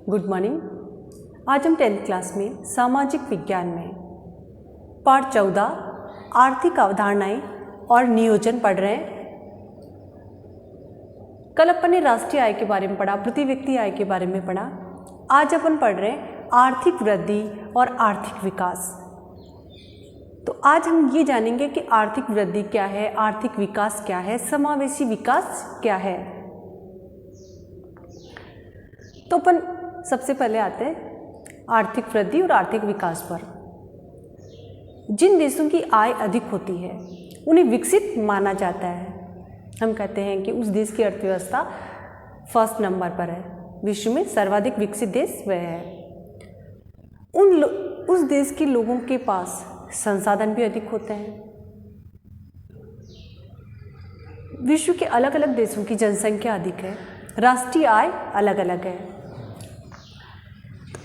Good morning. आज हम 10th class में सामाजिक विज्ञान में पाठ 14 आर्थिक अवधारणाएं और नियोजन पढ़ रहे हैं। कल अपन ने राष्ट्रीय आय के बारे में पढ़ा, प्रति व्यक्ति आय के बारे में पढ़ा। आज अपन पढ़ रहे हैं आर्थिक वृद्धि और आर्थिक विकास। तो आज हम ये जानेंगे कि आर्थिक वृद्धि क्या है, आर्थिक विकास क्या है, समावेशी विकास क्या है। तो अपन सबसे पहले आते हैं आर्थिक वृद्धि और आर्थिक विकास पर। जिन देशों की आय अधिक होती है उन्हें विकसित माना जाता है। हम कहते हैं कि उस देश की अर्थव्यवस्था फर्स्ट नंबर पर है, विश्व में सर्वाधिक विकसित देश वह है। उस देश के लोगों के पास संसाधन भी अधिक होते हैं। विश्व के अलग अलग देशों की जनसंख्या अधिक है, राष्ट्रीय आय अलग अलग है।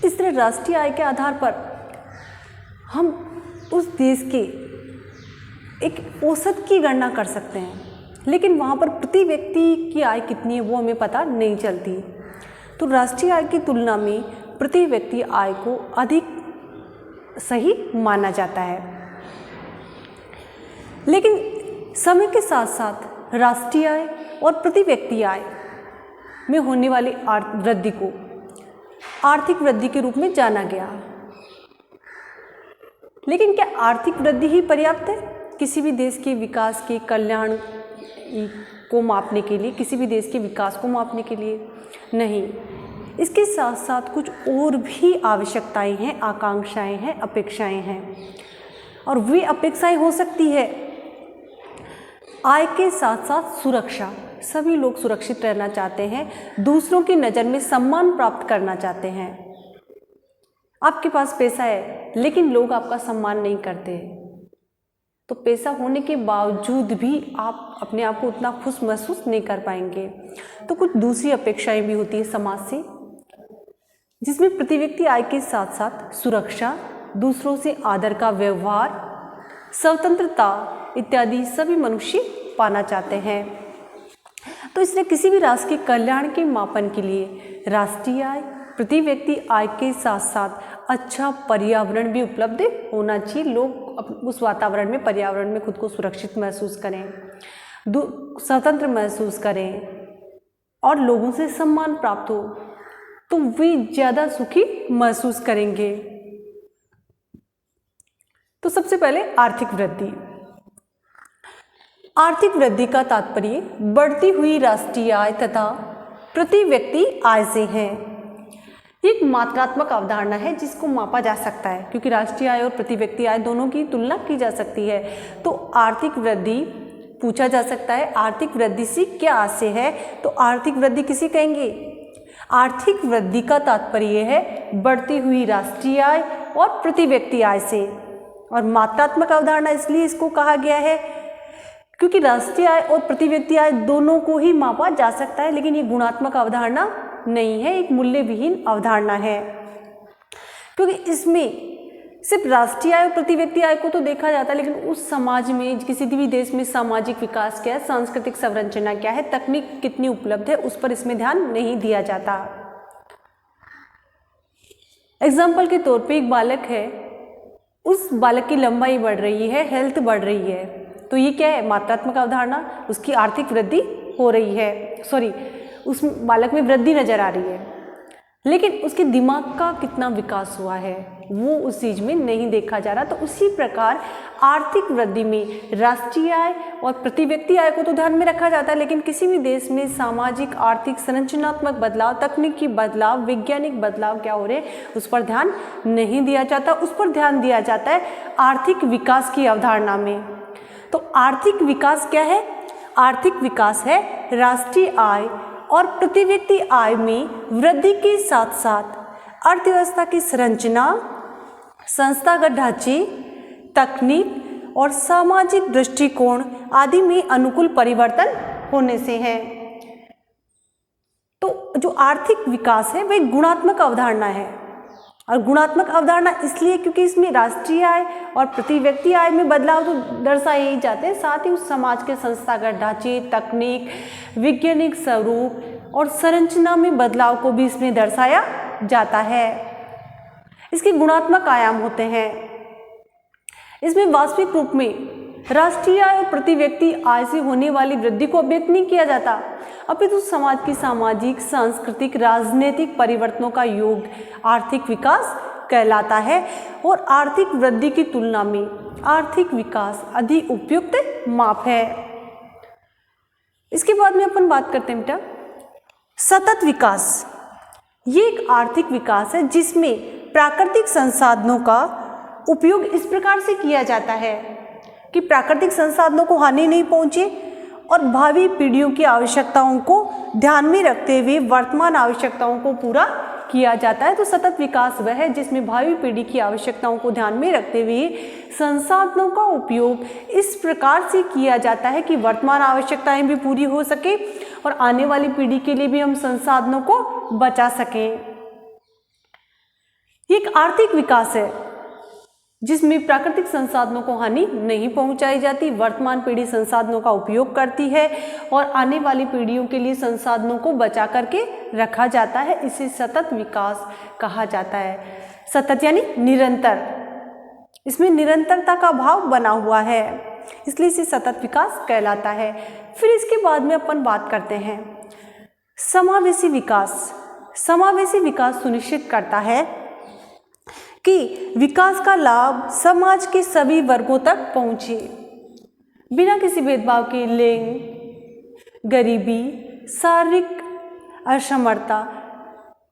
इस तरह राष्ट्रीय आय के आधार पर हम उस देश के एक औसत की गणना कर सकते हैं, लेकिन वहाँ पर प्रति व्यक्ति की आय कितनी है वो हमें पता नहीं चलती। तो राष्ट्रीय आय की तुलना में प्रति व्यक्ति आय को अधिक सही माना जाता है। लेकिन समय के साथ साथ राष्ट्रीय आय और प्रति व्यक्ति आय में होने वाली वृद्धि को आर्थिक वृद्धि के रूप में जाना गया। लेकिन क्या आर्थिक वृद्धि ही पर्याप्त है किसी भी देश के विकास के कल्याण को मापने के लिए, किसी भी देश के विकास को मापने के लिए? नहीं। इसके साथ साथ कुछ और भी आवश्यकताएं हैं, आकांक्षाएं हैं, अपेक्षाएं हैं। और वे अपेक्षाएं हो सकती है आय के साथ साथ सुरक्षा। सभी लोग सुरक्षित रहना चाहते हैं, दूसरों की नज़र में सम्मान प्राप्त करना चाहते हैं। आपके पास पैसा है लेकिन लोग आपका सम्मान नहीं करते, तो पैसा होने के बावजूद भी आप अपने आप को उतना खुश महसूस नहीं कर पाएंगे। तो कुछ दूसरी अपेक्षाएं भी होती है समाज से, जिसमें प्रति व्यक्ति आय के साथ साथ सुरक्षा, दूसरों से आदर का व्यवहार, स्वतंत्रता इत्यादि सभी मनुष्य पाना चाहते हैं। तो इसलिए किसी भी राष्ट्र के कल्याण के मापन के लिए राष्ट्रीय आय, प्रति व्यक्ति आय के साथ साथ अच्छा पर्यावरण भी उपलब्ध होना चाहिए। लोग उस वातावरण में, पर्यावरण में खुद को सुरक्षित महसूस करें, स्वतंत्र महसूस करें और लोगों से सम्मान प्राप्त हो, तो वे ज़्यादा सुखी महसूस करेंगे। तो सबसे पहले आर्थिक वृद्धि। आर्थिक वृद्धि का तात्पर्य बढ़ती हुई राष्ट्रीय आय तथा प्रति व्यक्ति आय से है। एक मात्रात्मक अवधारणा है जिसको मापा जा सकता है, क्योंकि राष्ट्रीय आय और प्रति व्यक्ति आय दोनों की तुलना की जा सकती है। तो आर्थिक वृद्धि पूछा जा सकता है, आर्थिक वृद्धि से क्या आशय है? तो आर्थिक वृद्धि किसे कहेंगे? आर्थिक वृद्धि का तात्पर्य है बढ़ती हुई राष्ट्रीय आय और प्रति व्यक्ति आय से। और मात्रात्मक अवधारणा इसलिए इसको कहा गया है क्योंकि राष्ट्रीय आय और प्रति व्यक्ति आय दोनों को ही मापा जा सकता है, लेकिन ये गुणात्मक अवधारणा नहीं है, एक मूल्य विहीन अवधारणा है। क्योंकि इसमें सिर्फ राष्ट्रीय आय और प्रति व्यक्ति आय को तो देखा जाता है, लेकिन उस समाज में, किसी भी देश में सामाजिक विकास क्या है, सांस्कृतिक संरचना क्या है, तकनीक कितनी उपलब्ध है, उस पर इसमें ध्यान नहीं दिया जाता। एग्जाम्पल के तौर पे एक बालक है, उस बालक की लंबाई बढ़ रही है, हेल्थ बढ़ रही है, तो ये क्या है? मात्रात्मक अवधारणा। उसकी आर्थिक वृद्धि हो रही है, उस बालक में वृद्धि नजर आ रही है, लेकिन उसके दिमाग का कितना विकास हुआ है वो उस चीज में नहीं देखा जा रहा। तो उसी प्रकार आर्थिक वृद्धि में राष्ट्रीय आय और प्रति व्यक्ति आय को तो ध्यान में रखा जाता है, लेकिन किसी भी देश में सामाजिक, आर्थिक, संरचनात्मक बदलाव, तकनीकी बदलाव, वैज्ञानिक बदलाव क्या हो रहे हैं उस पर ध्यान नहीं दिया जाता। उस पर ध्यान दिया जाता है आर्थिक विकास की अवधारणा में। तो आर्थिक विकास क्या है? आर्थिक विकास है राष्ट्रीय आय और प्रति व्यक्ति आय में वृद्धि के साथ साथ अर्थव्यवस्था की संरचना, संस्थागत ढांचे, तकनीक और सामाजिक दृष्टिकोण आदि में अनुकूल परिवर्तन होने से है। तो जो आर्थिक विकास है वह गुणात्मक अवधारणा है, और गुणात्मक अवधारणा इसलिए क्योंकि इसमें राष्ट्रीय आय और प्रति व्यक्ति आय में बदलाव तो दर्शाए ही जाते हैं, साथ ही उस समाज के संस्थागत ढांचे, तकनीक, वैज्ञानिक स्वरूप और संरचना में बदलाव को भी इसमें दर्शाया जाता है। इसके गुणात्मक आयाम होते हैं। इसमें वास्तविक रूप में राष्ट्रीय आय और प्रति व्यक्ति आय से होने वाली वृद्धि को अभिव्यक्त नहीं किया जाता, अपितु समाज की सामाजिक, सांस्कृतिक, राजनीतिक परिवर्तनों का योग आर्थिक विकास कहलाता है। और आर्थिक वृद्धि की तुलना में आर्थिक विकास अधिक उपयुक्त माप है। इसके बाद में अपन बात करते हैं बेटा सतत विकास। ये एक आर्थिक विकास है जिसमें प्राकृतिक संसाधनों का उपयोग इस प्रकार से किया जाता है कि प्राकृतिक संसाधनों को हानि नहीं पहुंचे और भावी पीढ़ियों की आवश्यकताओं को ध्यान में रखते हुए वर्तमान आवश्यकताओं को पूरा किया जाता है। तो सतत विकास वह है जिसमें भावी पीढ़ी की आवश्यकताओं को ध्यान में रखते हुए संसाधनों का उपयोग इस प्रकार से किया जाता है कि वर्तमान आवश्यकताएं भी पूरी हो सके और आने वाली पीढ़ी के लिए भी हम संसाधनों को बचा सकें। ये एक आर्थिक विकास है जिसमें प्राकृतिक संसाधनों को हानि नहीं पहुंचाई जाती, वर्तमान पीढ़ी संसाधनों का उपयोग करती है और आने वाली पीढ़ियों के लिए संसाधनों को बचा करके रखा जाता है। इसे सतत विकास कहा जाता है। सतत यानी निरंतर, इसमें निरंतरता का भाव बना हुआ है, इसलिए इसे सतत विकास कहलाता है। फिर इसके बाद में अपन बात करते हैं समावेशी विकास। समावेशी विकास सुनिश्चित करता है कि विकास का लाभ समाज के सभी वर्गों तक पहुंचे बिना किसी भेदभाव के। लिंग, गरीबी, शारीरिक असमर्थता,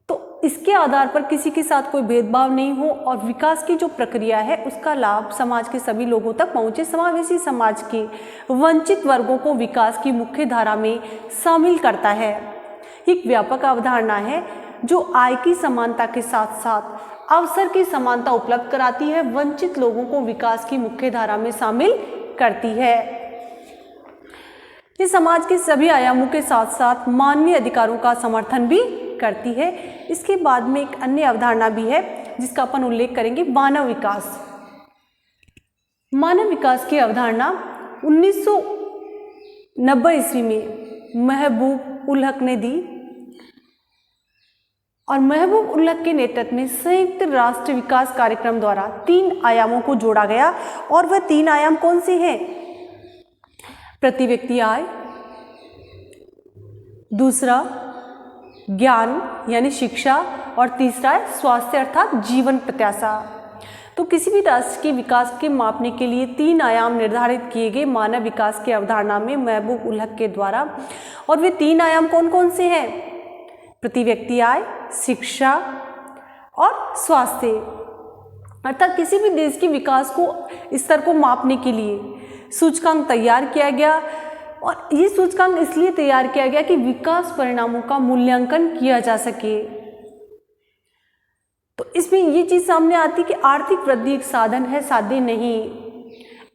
तो इसके आधार पर किसी के साथ कोई भेदभाव नहीं हो और विकास की जो प्रक्रिया है उसका लाभ समाज के सभी लोगों तक पहुंचे। समावेशी समाज के वंचित वर्गों को विकास की मुख्य धारा में शामिल करता है। एक व्यापक अवधारणा है जो आय की समानता के साथ साथ अवसर की समानता उपलब्ध कराती है, वंचित लोगों को विकास की मुख्य धारा में शामिल करती है। ये समाज के सभी आयामों के साथ साथ मानवीय अधिकारों का समर्थन भी करती है। इसके बाद में एक अन्य अवधारणा भी है जिसका अपन उल्लेख करेंगे, मानव विकास। मानव विकास की अवधारणा 1990 ईस्वी में महबूब उल हक ने दी और महबूब उल हक के नेतृत्व में संयुक्त राष्ट्र विकास कार्यक्रम द्वारा 3 आयामों को जोड़ा गया। और वह 3 आयाम कौन से हैं? प्रति व्यक्ति आय, दूसरा ज्ञान यानी शिक्षा और तीसरा है स्वास्थ्य अर्थात जीवन प्रत्याशा। तो किसी भी राष्ट्र के विकास के मापने के लिए 3 आयाम निर्धारित किए गए मानव विकास की अवधारणा में महबूब उल हक के द्वारा। और वे 3 आयाम कौन कौन से हैं? प्रति व्यक्ति आय, शिक्षा और स्वास्थ्य। अर्थात किसी भी देश के विकास को स्तर को मापने के लिए सूचकांक तैयार किया गया और ये सूचकांक इसलिए तैयार किया गया कि विकास परिणामों का मूल्यांकन किया जा सके। तो इसमें ये चीज सामने आती कि आर्थिक वृद्धि एक साधन है, साध्य नहीं।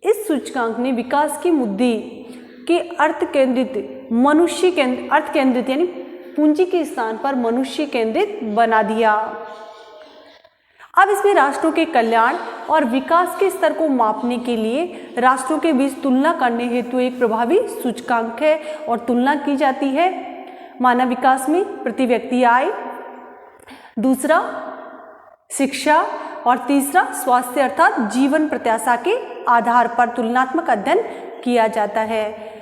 इस सूचकांक ने विकास के मुद्दे के अर्थ केंद्रित यानी पूंजी के स्थान पर मनुष्य केंद्रित बना दिया। अब इसमें राष्ट्रों के कल्याण और विकास के स्तर को मापने के लिए राष्ट्रों के बीच तुलना करने हेतु एक प्रभावी सूचकांक है और तुलना की जाती है मानव विकास में प्रति व्यक्ति आय, दूसरा शिक्षा और तीसरा स्वास्थ्य अर्थात जीवन प्रत्याशा के आधार पर तुलनात्मक अध्ययन किया जाता है।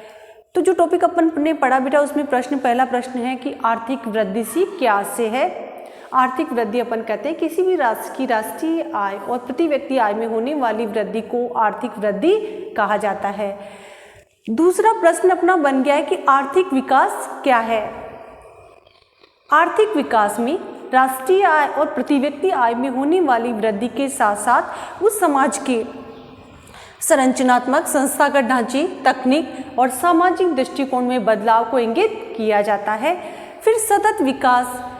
तो जो टॉपिक अपन ने पढ़ा बेटा उसमें पहला प्रश्न है कि आर्थिक वृद्धि सी क्या से है। आर्थिक वृद्धि अपन कहते हैं किसी भी राष्ट्र की राष्ट्रीय आय और प्रति व्यक्ति आय में होने वाली वृद्धि को आर्थिक वृद्धि कहा जाता है। दूसरा प्रश्न अपना बन गया है कि आर्थिक विकास क्या है। आर्थिक विकास में राष्ट्रीय आय और प्रति व्यक्ति आय में होने वाली वृद्धि के साथ साथ उस समाज के संरचनात्मक, संस्थागत ढांचे, तकनीक और सामाजिक दृष्टिकोण में बदलाव को इंगित किया जाता है। फिर सतत विकास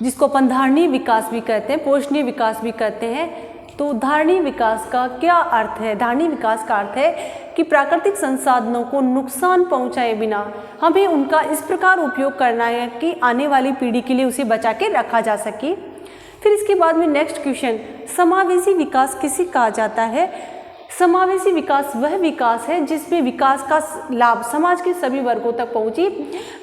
जिसको अपन धारणीय विकास भी कहते हैं, पोषणीय विकास भी कहते हैं। तो धारणीय विकास का क्या अर्थ है? धारणीय विकास का अर्थ है कि प्राकृतिक संसाधनों को नुकसान पहुंचाए बिना हमें उनका इस प्रकार उपयोग करना है कि आने वाली पीढ़ी के लिए उसे बचा के रखा जा सके। फिर इसके बाद में नेक्स्ट क्वेश्चन, समावेशी विकास किसे कहा जाता है? समावेशी विकास वह विकास है जिसमें विकास का लाभ समाज के सभी वर्गों तक पहुंचे।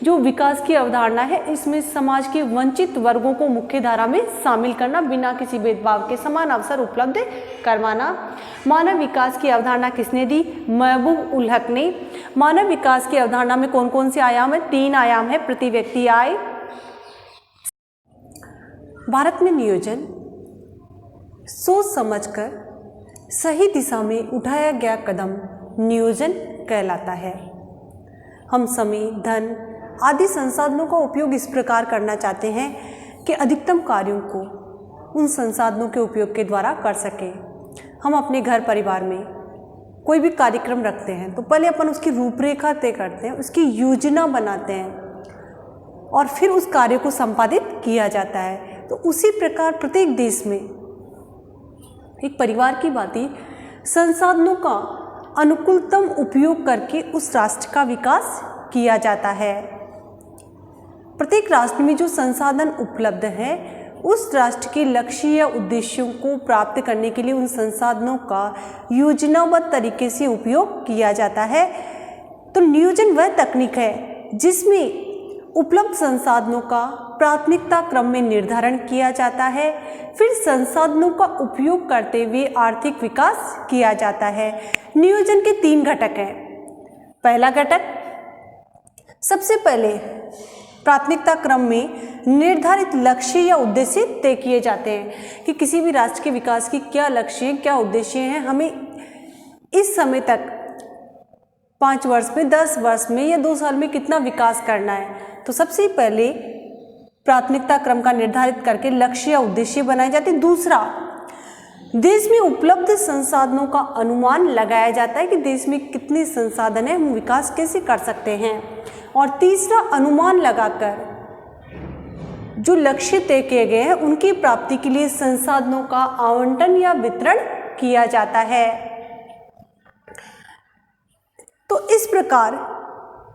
जो विकास की अवधारणा है, इसमें समाज के वंचित वर्गों को मुख्य धारा में शामिल करना, बिना किसी भेदभाव के समान अवसर उपलब्ध करवाना। मानव विकास की अवधारणा किसने दी? महबूब उल हक ने। मानव विकास की अवधारणा में कौन कौन से आयाम है? 3 आयाम है। प्रति व्यक्ति आय। भारत में नियोजन सोच समझकर सही दिशा में उठाया गया कदम नियोजन कहलाता है। हम समय, धन आदि संसाधनों का उपयोग इस प्रकार करना चाहते हैं कि अधिकतम कार्यों को उन संसाधनों के उपयोग के द्वारा कर सकें। हम अपने घर परिवार में कोई भी कार्यक्रम रखते हैं तो पहले अपन उसकी रूपरेखा तय करते हैं, उसकी योजना बनाते हैं और फिर उस कार्य को संपादित किया जाता है। तो उसी प्रकार प्रत्येक देश में एक परिवार की भांति संसाधनों का अनुकूलतम उपयोग करके उस राष्ट्र का विकास किया जाता है। प्रत्येक राष्ट्र में जो संसाधन उपलब्ध है, उस राष्ट्र के लक्ष्य या उद्देश्यों को प्राप्त करने के लिए उन संसाधनों का योजनाबद्ध तरीके से उपयोग किया जाता है। तो नियोजन वह तकनीक है जिसमें उपलब्ध संसाधनों का प्राथमिकता क्रम में निर्धारण किया जाता है, फिर संसाधनों का उपयोग करते हुए आर्थिक विकास किया जाता है। नियोजन के 3 घटक हैं। पहला घटक, सबसे पहले प्राथमिकता क्रम में निर्धारित लक्ष्य या उद्देश्य तय किए जाते हैं कि किसी भी राष्ट्र के विकास की क्या लक्ष्य, क्या उद्देश्य हैं, हमें इस समय तक 5 वर्ष में, 10 वर्ष में या 2 साल में कितना विकास करना है। तो सबसे पहले प्राथमिकता क्रम का निर्धारित करके लक्ष्य या उद्देश्य बनाए जाते हैं। दूसरा, देश में उपलब्ध संसाधनों का अनुमान लगाया जाता है कि देश में कितने संसाधन हैं, हम विकास कैसे कर सकते हैं। और तीसरा, अनुमान लगाकर जो लक्ष्य तय किए गए हैं उनकी प्राप्ति के लिए संसाधनों का आवंटन या वितरण किया जाता है। तो इस प्रकार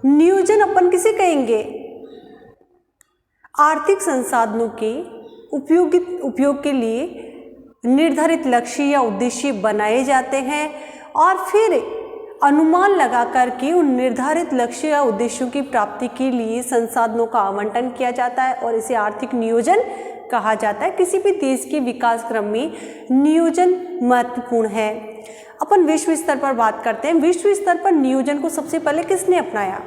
नियोजन अपन किसे कहेंगे? आर्थिक संसाधनों के उपयोग के लिए निर्धारित लक्ष्य या उद्देश्य बनाए जाते हैं और फिर अनुमान लगा करके उन निर्धारित लक्ष्य या उद्देश्यों की प्राप्ति के लिए संसाधनों का आवंटन किया जाता है और इसे आर्थिक नियोजन कहा जाता है। किसी भी देश के विकास क्रम में नियोजन महत्वपूर्ण है। अपन विश्व स्तर पर बात करते हैं। विश्व स्तर पर नियोजन को सबसे पहले किसने अपनाया?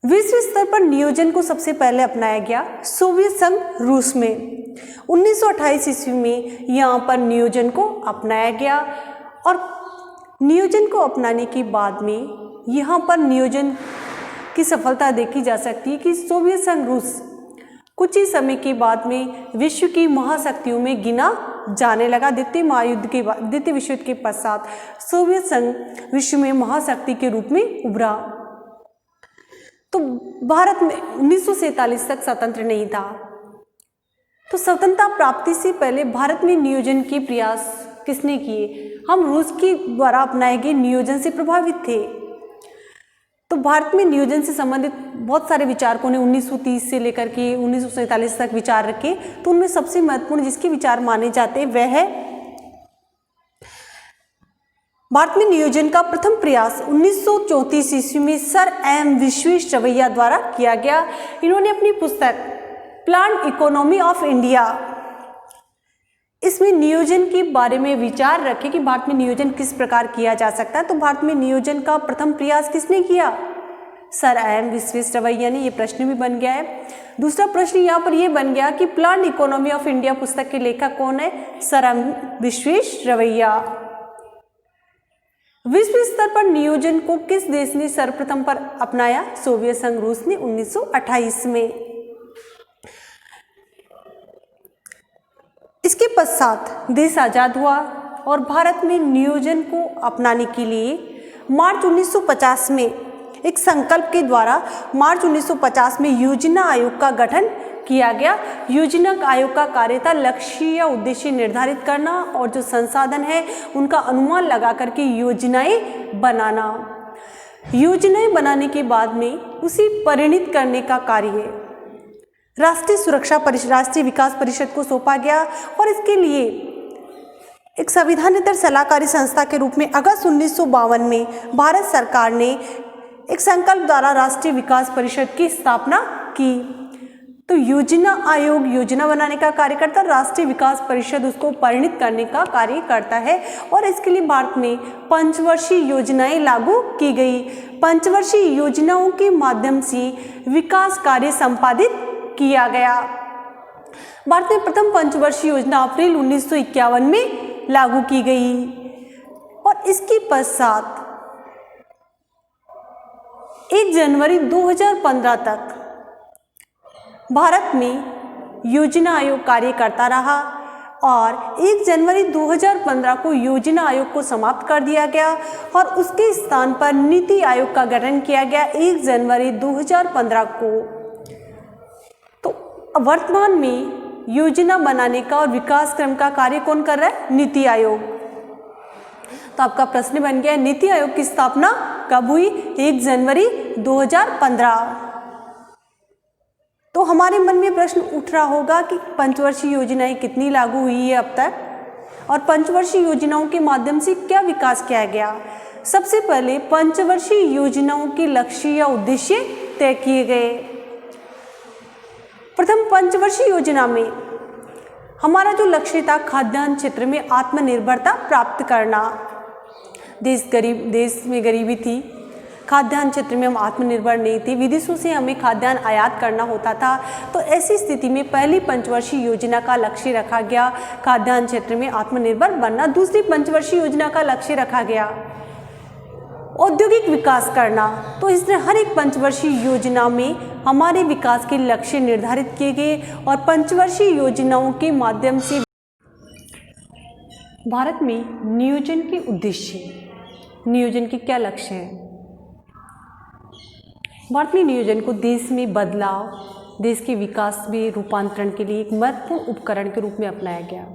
विश्व स्तर पर नियोजन को सबसे पहले अपनाया गया सोवियत संघ रूस में 1928 ईस्वी में यहाँ पर नियोजन को अपनाया गया। और नियोजन को अपनाने के बाद में यहाँ पर नियोजन की सफलता देखी जा सकती है कि सोवियत संघ रूस कुछ ही समय के बाद में विश्व की महाशक्तियों में गिना जाने लगा। द्वितीय विश्व युद्ध के पश्चात सोवियत संघ विश्व में महाशक्ति के रूप में उभरा। तो भारत में 1947 तक स्वतंत्र नहीं था। तो स्वतंत्रता प्राप्ति से पहले भारत में नियोजन के प्रयास किसने किए? हम रूस के द्वारा अपनाए गए नियोजन से प्रभावित थे। तो भारत में नियोजन से संबंधित बहुत सारे विचारकों ने 1930 से लेकर के 1947 तक विचार रखे। तो उनमें सबसे महत्वपूर्ण जिसके विचार माने जाते हैं वह है भारत में नियोजन का प्रथम प्रयास 1934 ईस्वी में सर एम विश्वेश्वरैया द्वारा किया गया। इन्होंने अपनी पुस्तक प्लान्ड इकोनॉमी ऑफ इंडिया, इसमें नियोजन के बारे में विचार रखे कि भारत में नियोजन किस प्रकार किया जा सकता है। तो भारत में नियोजन का प्रथम प्रयास किसने किया? सर एम विश्वेश्वरैया ने। ये प्रश्न भी बन गया है। दूसरा प्रश्न यहाँ पर यह बन गया कि प्लान्ड इकोनॉमी ऑफ इंडिया पुस्तक के लेखक कौन है? Sir M Visvesvaraya. विश्व स्तर पर नियोजन को किस देश ने सर्वप्रथम पर अपनाया? सोवियत संघ रूस ने 1928 में। इसके पश्चात देश आजाद हुआ और भारत में नियोजन को अपनाने के लिए मार्च 1950 में एक संकल्प के द्वारा मार्च 1950 में योजना आयोग का गठन किया गया। योजना आयोग का कार्य था लक्ष्य या उद्देश्य निर्धारित करना और जो संसाधन है उनका अनुमान लगा करके योजनाएं बनाना। योजनाएं बनाने के बाद में उसे परिणित करने का कार्य राष्ट्रीय विकास परिषद को सौंपा गया और इसके लिए एक संविधानेतर सलाहकारी संस्था के रूप में अगस्त 1952 में भारत सरकार ने एक संकल्प द्वारा राष्ट्रीय विकास परिषद की स्थापना की। तो योजना आयोग योजना बनाने का कार्य करता है, राष्ट्रीय विकास परिषद उसको परिणित करने का कार्य करता है। और इसके लिए भारत में पंचवर्षीय योजनाएं लागू की गई। पंचवर्षीय योजनाओं के माध्यम से विकास कार्य संपादित किया गया। भारत में प्रथम पंचवर्षीय योजना अप्रैल 1951 में लागू की गई और इसके पश्चात 1 जनवरी 2015 तक भारत में योजना आयोग कार्य करता रहा और 1 जनवरी 2015 को योजना आयोग को समाप्त कर दिया गया और उसके स्थान पर नीति आयोग का गठन किया गया 1 जनवरी 2015 को। तो वर्तमान में योजना बनाने का और विकास क्रम का कार्य कौन कर रहा है? नीति आयोग। तो आपका प्रश्न बन गया, नीति आयोग की स्थापना कब हुई? 1 जनवरी 2015। तो हमारे मन में प्रश्न उठ रहा होगा कि पंचवर्षीय योजनाएं कितनी लागू हुई है अब तक और पंचवर्षीय योजनाओं के माध्यम से क्या विकास किया गया। सबसे पहले पंचवर्षीय योजनाओं के लक्ष्य या उद्देश्य तय किए गए। प्रथम पंचवर्षीय योजना में हमारा जो लक्ष्य था खाद्यान्न क्षेत्र में आत्मनिर्भरता प्राप्त करना। देश में गरीबी थी, खाद्यान्न क्षेत्र में हम आत्मनिर्भर नहीं थे, विदेशों से हमें खाद्यान्न आयात करना होता था। तो ऐसी स्थिति में पहली पंचवर्षीय योजना का लक्ष्य रखा गया खाद्यान्न क्षेत्र में आत्मनिर्भर बनना। दूसरी पंचवर्षीय योजना का लक्ष्य रखा गया औद्योगिक विकास करना। तो इसने हर एक पंचवर्षीय योजना में हमारे विकास के लक्ष्य निर्धारित किए गए और पंचवर्षीय योजनाओं के माध्यम से भारत में नियोजन के उद्देश्य, नियोजन के क्या लक्ष्य हैं? भारत में नियोजन को देश में बदलाव, देश के विकास में रूपांतरण के लिए एक महत्वपूर्ण उपकरण के रूप में अपनाया गया।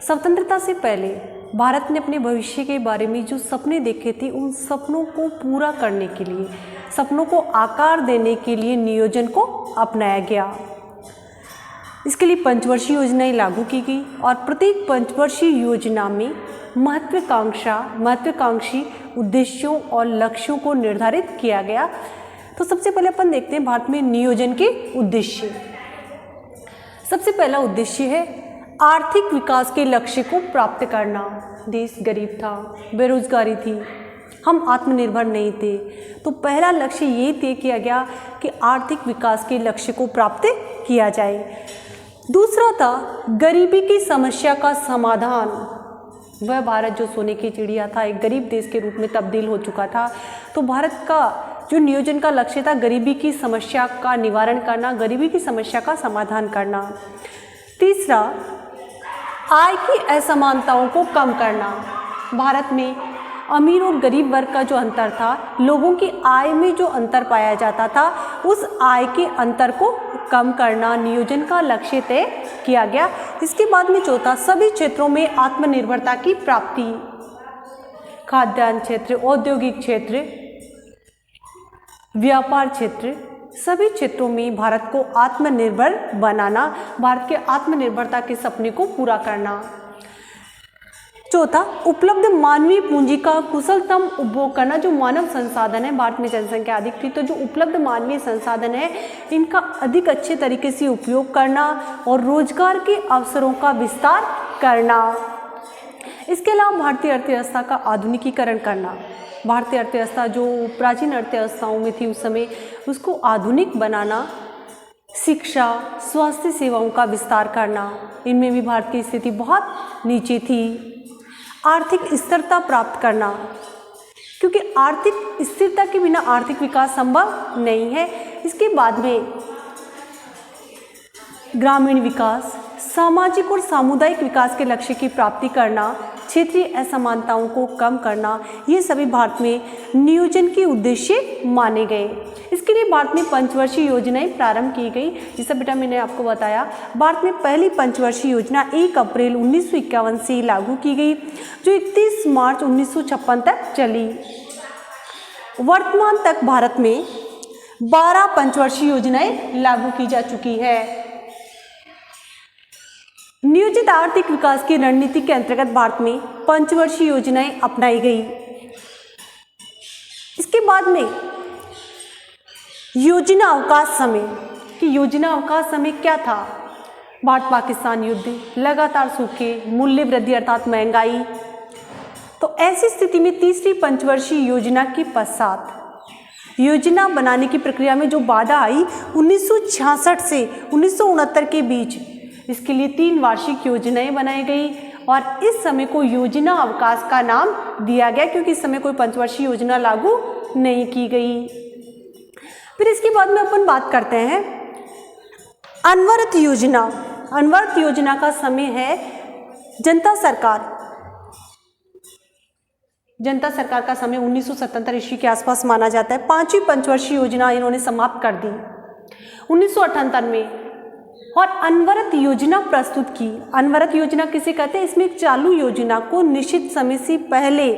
स्वतंत्रता से पहले भारत ने अपने भविष्य के बारे में जो सपने देखे थे उन सपनों को पूरा करने के लिए, सपनों को आकार देने के लिए नियोजन को अपनाया गया। इसके लिए पंचवर्षीय योजनाएं लागू की गई और प्रत्येक पंचवर्षीय योजना में महत्वाकांक्षी उद्देश्यों और लक्ष्यों को निर्धारित किया गया। तो सबसे पहले अपन देखते हैं भारत में नियोजन के उद्देश्य। सबसे पहला उद्देश्य है आर्थिक विकास के लक्ष्य को प्राप्त करना। देश गरीब था, बेरोजगारी थी, हम आत्मनिर्भर नहीं थे, तो पहला लक्ष्य ये तय किया गया कि आर्थिक विकास के लक्ष्य को प्राप्त किया जाए। दूसरा था गरीबी की समस्या का समाधान। वह भारत जो सोने की चिड़िया था, एक गरीब देश के रूप में तब्दील हो चुका था। तो भारत का जो नियोजन का लक्ष्य था गरीबी की समस्या का निवारण करना, गरीबी की समस्या का समाधान करना। तीसरा, आय की असमानताओं को कम करना। भारत में अमीर और गरीब वर्ग का जो अंतर था, लोगों की आय में जो अंतर पाया जाता था, उस आय के अंतर को कम करना नियोजन का लक्ष्य तय किया गया। इसके बाद में चौथा, सभी क्षेत्रों में आत्मनिर्भरता की प्राप्ति। खाद्यान्न क्षेत्र, औद्योगिक क्षेत्र, व्यापार क्षेत्र, सभी क्षेत्रों में भारत को आत्मनिर्भर बनाना, भारत के आत्मनिर्भरता के सपने को पूरा करना। चौथा, उपलब्ध मानवीय पूंजी का कुशलतम उपभोग करना। जो मानव संसाधन है, भारत में जनसंख्या अधिक थी, तो जो उपलब्ध मानवीय संसाधन है इनका अधिक अच्छे तरीके से उपयोग करना और रोजगार के अवसरों का विस्तार करना। इसके अलावा भारतीय अर्थव्यवस्था का आधुनिकीकरण करना। भारतीय अर्थव्यवस्था जो प्राचीन अर्थव्यवस्थाओं में थी उस समय, उसको आधुनिक बनाना। शिक्षा, स्वास्थ्य सेवाओं का विस्तार करना, इनमें भी भारत की स्थिति बहुत नीचे थी। आर्थिक स्थिरता प्राप्त करना, क्योंकि आर्थिक स्थिरता के बिना आर्थिक विकास संभव नहीं है। इसके बाद में ग्रामीण विकास, सामाजिक और सामुदायिक विकास के लक्ष्य की प्राप्ति करना, क्षेत्रीय असमानताओं को कम करना, ये सभी भारत में नियोजन के उद्देश्य माने गए। इसके लिए भारत में पंचवर्षीय योजनाएं प्रारंभ की गई। जिसे बेटा मैंने आपको बताया, भारत में पहली पंचवर्षीय योजना 1 अप्रैल 1951 से लागू की गई, जो 31 मार्च 1956 तक चली। वर्तमान तक भारत में 12 पंचवर्षीय योजनाएं लागू की जा चुकी है। नियोजित आर्थिक विकास की रणनीति के अंतर्गत भारत में पंचवर्षीय योजनाएं अपनाई गई। इसके बाद में योजना अवकाश समय कि योजना अवकाश समय क्या था? भारत पाकिस्तान युद्ध, लगातार सूखे, मूल्य वृद्धि अर्थात महंगाई। तो ऐसी स्थिति में तीसरी पंचवर्षीय योजना के पश्चात योजना बनाने की प्रक्रिया में जो बाधा आई 1966 से 1969 के बीच, इसके लिए 3 वार्षिक योजनाएं बनाई गई और इस समय को योजना अवकाश का नाम दिया गया क्योंकि इस समय कोई पंचवर्षीय योजना लागू नहीं की गई। फिर इसके बाद में अपन बात करते हैं अनवरत योजना। अनवरत योजना का समय है जनता सरकार। जनता सरकार का समय 1977 ईस्वी के आसपास माना जाता है। 5वीं पंचवर्षीय योजना इन्होंने समाप्त कर दी 1978 में और अनवरत योजना प्रस्तुत की। अनवरत योजना किसे कहते हैं? इसमें एक चालू योजना को निश्चित समय से पहले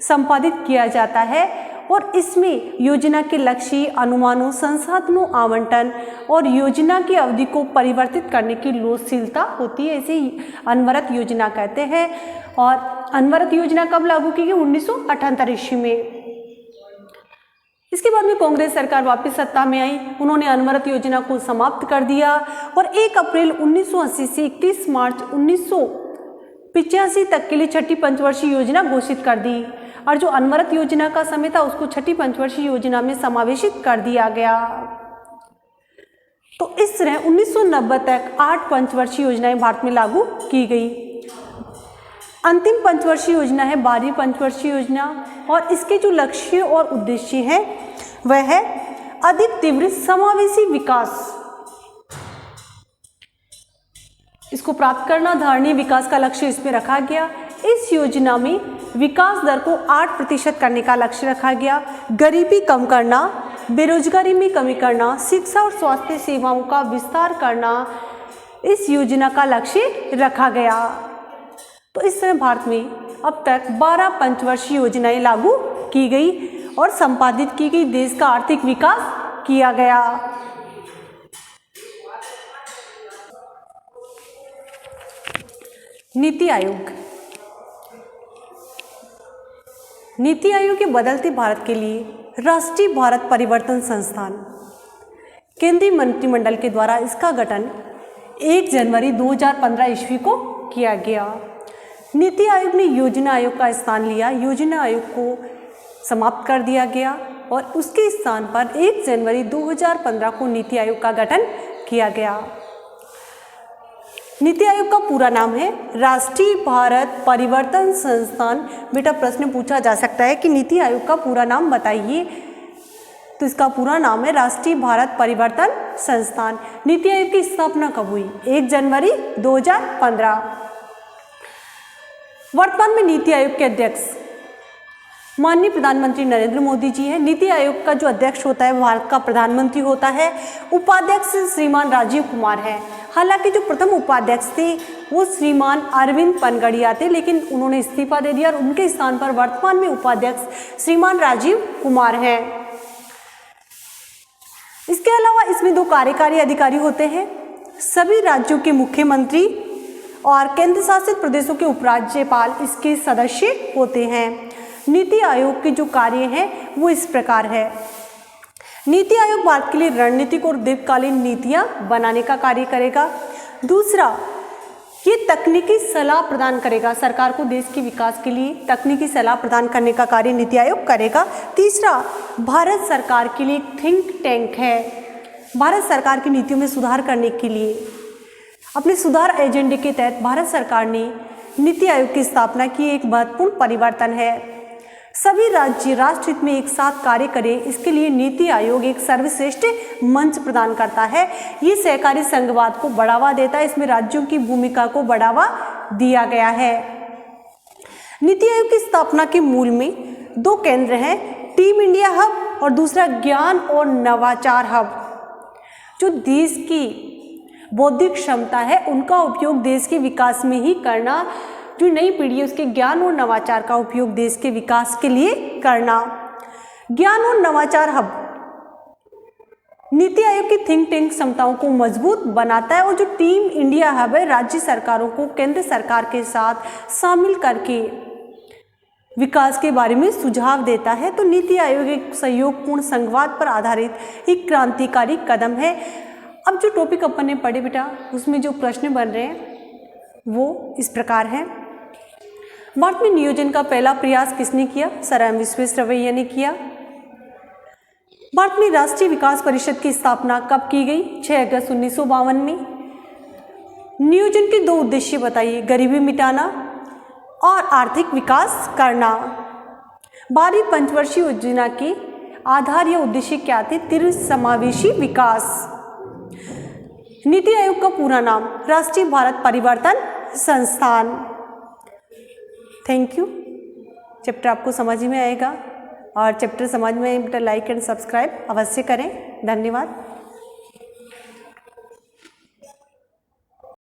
संपादित किया जाता है और इसमें योजना के लक्ष्य, अनुमानों, संसाधनों आवंटन और योजना की अवधि को परिवर्तित करने की लोचशीलता होती है। इसे अनवरत योजना कहते हैं। और अनवरत योजना कब लागू की गई? 1978 ईस्वी में। इसके बाद में कांग्रेस सरकार वापस सत्ता में आई। उन्होंने अनवरत योजना को समाप्त कर दिया और 1 अप्रैल 1980 से 31 मार्च 1985 तक के लिए छठी पंचवर्षीय योजना घोषित कर दी और जो अनवरत योजना का समय था उसको छठी पंचवर्षीय योजना में समावेशित कर दिया गया। तो इस तरह 1990 तक 8 पंचवर्षीय योजनाएं भारत में लागू की गई। अंतिम पंचवर्षीय योजना है 12वीं पंचवर्षीय योजना और इसके जो लक्ष्य और उद्देश्य हैं वह है अधिक तीव्र समावेशी विकास। इसको प्राप्त करना, धारणीय विकास का लक्ष्य इसमें रखा गया। इस योजना में विकास दर को 8% करने का लक्ष्य रखा गया। गरीबी कम करना, बेरोजगारी में कमी करना, शिक्षा और स्वास्थ्य सेवाओं का विस्तार करना इस योजना का लक्ष्य रखा गया। तो इस समय भारत में अब तक 12 पंचवर्षीय योजनाएं लागू की गई और संपादित की गई। देश का आर्थिक विकास किया गया। नीति आयोग। नीति आयोग के बदलते भारत के लिए राष्ट्रीय भारत परिवर्तन संस्थान केंद्रीय मंत्रिमंडल के द्वारा इसका गठन 1 जनवरी 2015 ईस्वी को किया गया। नीति आयोग ने योजना आयोग का स्थान लिया। योजना आयोग को समाप्त कर दिया गया और उसके स्थान पर 1 जनवरी 2015 को नीति आयोग का गठन किया गया। नीति आयोग का पूरा नाम है राष्ट्रीय भारत परिवर्तन संस्थान। बेटा प्रश्न पूछा जा सकता है कि नीति आयोग का पूरा नाम बताइए, तो इसका पूरा नाम है राष्ट्रीय भारत परिवर्तन संस्थान। नीति आयोग की स्थापना कब हुई? 1 जनवरी 2015। वर्तमान में नीति आयोग के अध्यक्ष माननीय प्रधानमंत्री नरेंद्र मोदी जी हैं। नीति आयोग का जो अध्यक्ष होता है भारत का प्रधानमंत्री होता है। उपाध्यक्ष श्रीमान राजीव कुमार हैं। हालांकि जो प्रथम उपाध्यक्ष थे वो श्रीमान अरविंद पनगड़िया थे, लेकिन उन्होंने इस्तीफा दे दिया और उनके स्थान पर वर्तमान में उपाध्यक्ष श्रीमान राजीव कुमार हैं। इसके अलावा इसमें 2 कार्यकारी अधिकारी होते हैं। सभी राज्यों के मुख्यमंत्री और केंद्र शासित प्रदेशों के उपराज्यपाल इसके सदस्य होते हैं। नीति आयोग के जो कार्य हैं वो इस प्रकार है। नीति आयोग भारत के लिए रणनीतिक और दीर्घकालीन नीतियां बनाने का कार्य करेगा। दूसरा, ये तकनीकी सलाह प्रदान करेगा। सरकार को देश के विकास के लिए तकनीकी सलाह प्रदान करने का कार्य नीति आयोग करेगा। तीसरा, भारत सरकार के लिए एक थिंक टैंक है। भारत सरकार की नीतियों में सुधार करने के लिए अपने सुधार एजेंडे के तहत भारत सरकार ने नीति आयोग की स्थापना की। एक महत्वपूर्ण परिवर्तन है। सभी राज्य राष्ट्र हित में एक साथ कार्य करें, इसके लिए नीति आयोग एक सर्वश्रेष्ठ मंच प्रदान करता है। ये सहकारी संघवाद को बढ़ावा देता है। इसमें राज्यों की भूमिका को बढ़ावा दिया गया है। नीति आयोग की स्थापना के मूल में 2 केंद्र हैं, टीम इंडिया हब और दूसरा ज्ञान और नवाचार हब। जो देश की बौद्धिक क्षमता है उनका उपयोग देश के विकास में ही करना, जो नई पीढ़ी है उसके ज्ञान और नवाचार का उपयोग देश के विकास के लिए करना। ज्ञान और नवाचार हब नीति आयोग की थिंक टैंक क्षमताओं को मजबूत बनाता है और जो टीम इंडिया हब है राज्य सरकारों को केंद्र सरकार के साथ शामिल करके विकास के बारे में सुझाव देता है। तो नीति आयोग एक सहयोगपूर्ण संवाद पर आधारित एक क्रांतिकारी कदम है। अब जो टॉपिक अपन ने पढ़े बेटा उसमें जो प्रश्न बन रहे हैं वो इस प्रकार है। भारत में नियोजन का पहला प्रयास किसने किया? सर एम विश्वेश्वरैया ने किया। भारत में राष्ट्रीय विकास परिषद की स्थापना कब की गई? 6 अगस्त 1952 में। नियोजन के 2 उद्देश्य बताइए, गरीबी मिटाना और आर्थिक विकास करना। 12वीं पंचवर्षीय योजना के आधार या उद्देश्य क्या थे? त्रिसमावेशी विकास। नीति आयोग का पूरा नाम राष्ट्रीय भारत परिवर्तन संस्थान। Thank you. चैप्टर आपको समझ में आएगा और चैप्टर समझ में आए बेटा लाइक एंड सब्सक्राइब अवश्य करें। धन्यवाद।